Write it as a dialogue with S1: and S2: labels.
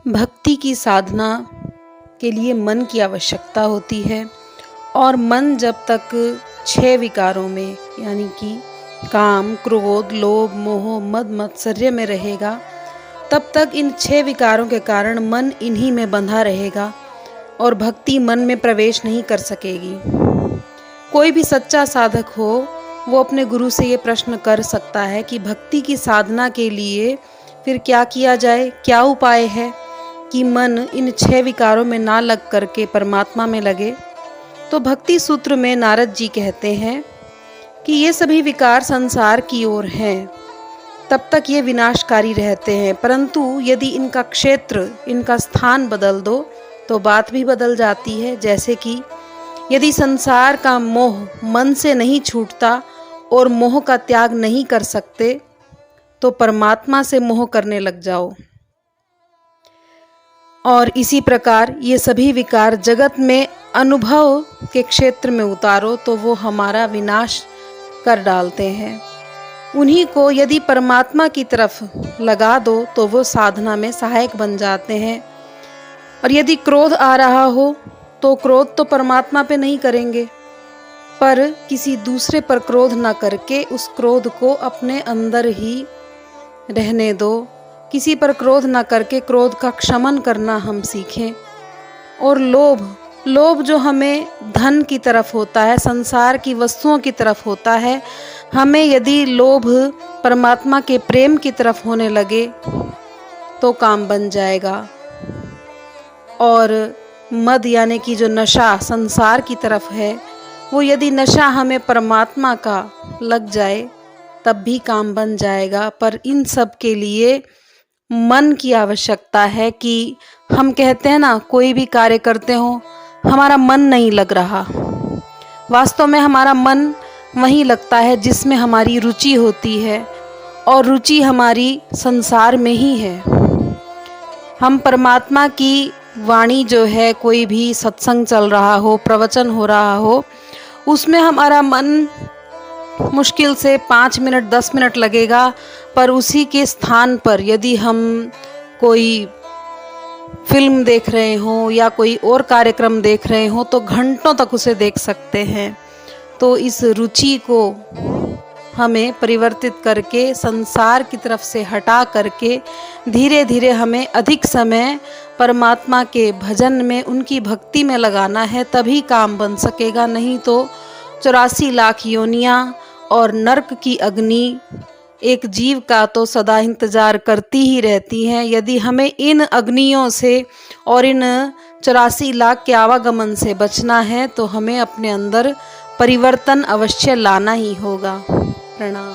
S1: भक्ति की साधना के लिए मन की आवश्यकता होती है और मन जब तक 6 विकारों में यानी कि काम, क्रोध, लोभ, मोह, मद, मत्सर्य में रहेगा, तब तक इन 6 विकारों के कारण मन इन्हीं में बंधा रहेगा और भक्ति मन में प्रवेश नहीं कर सकेगी। कोई भी सच्चा साधक हो वो अपने गुरु से ये प्रश्न कर सकता है कि भक्ति की साधना के लिए फिर क्या किया जाए, क्या उपाय है कि मन इन 6 विकारों में ना लग करके परमात्मा में लगे। तो भक्ति सूत्र में नारद जी कहते हैं कि ये सभी विकार संसार की ओर हैं, तब तक ये विनाशकारी रहते हैं, परंतु यदि इनका क्षेत्र, इनका स्थान बदल दो तो बात भी बदल जाती है। जैसे कि यदि संसार का मोह मन से नहीं छूटता और मोह का त्याग नहीं कर सकते तो परमात्मा से मोह करने लग जाओ। और इसी प्रकार ये सभी विकार जगत में अनुभव के क्षेत्र में उतारो तो वो हमारा विनाश कर डालते हैं। उन्हीं को यदि परमात्मा की तरफ लगा दो तो वो साधना में सहायक बन जाते हैं। और यदि क्रोध आ रहा हो तो क्रोध तो परमात्मा पे नहीं करेंगे, पर किसी दूसरे पर क्रोध ना करके उस क्रोध को अपने अंदर ही रहने दो। किसी पर क्रोध ना करके क्रोध का क्षमन करना हम सीखें। और लोभ जो हमें धन की तरफ होता है, संसार की वस्तुओं की तरफ होता है, हमें यदि लोभ परमात्मा के प्रेम की तरफ होने लगे तो काम बन जाएगा। और मद यानी कि जो नशा संसार की तरफ है, वो यदि नशा हमें परमात्मा का लग जाए तब भी काम बन जाएगा। पर इन सब के लिए मन की आवश्यकता है कि हम कहते हैं ना, कोई भी कार्य करते हो हमारा मन नहीं लग रहा, वास्तव में हमारा मन वहीं लगता है जिसमें हमारी रुचि होती है और रुचि हमारी संसार में ही है। हम परमात्मा की वाणी जो है, कोई भी सत्संग चल रहा हो, प्रवचन हो रहा हो, उसमें हमारा मन मुश्किल से 5 मिनट 10 मिनट लगेगा, पर उसी के स्थान पर यदि हम कोई फिल्म देख रहे हों या कोई और कार्यक्रम देख रहे हों तो घंटों तक उसे देख सकते हैं। तो इस रुचि को हमें परिवर्तित करके संसार की तरफ से हटा करके धीरे धीरे हमें अधिक समय परमात्मा के भजन में, उनकी भक्ति में लगाना है, तभी काम बन सकेगा। नहीं तो 84 लाख योनियाँ और नरक की अग्नि एक जीव का तो सदा इंतजार करती ही रहती हैं। यदि हमें इन अग्नियों से और इन 84 लाख के आवागमन से बचना है तो हमें अपने अंदर परिवर्तन अवश्य लाना ही होगा। प्रणाम।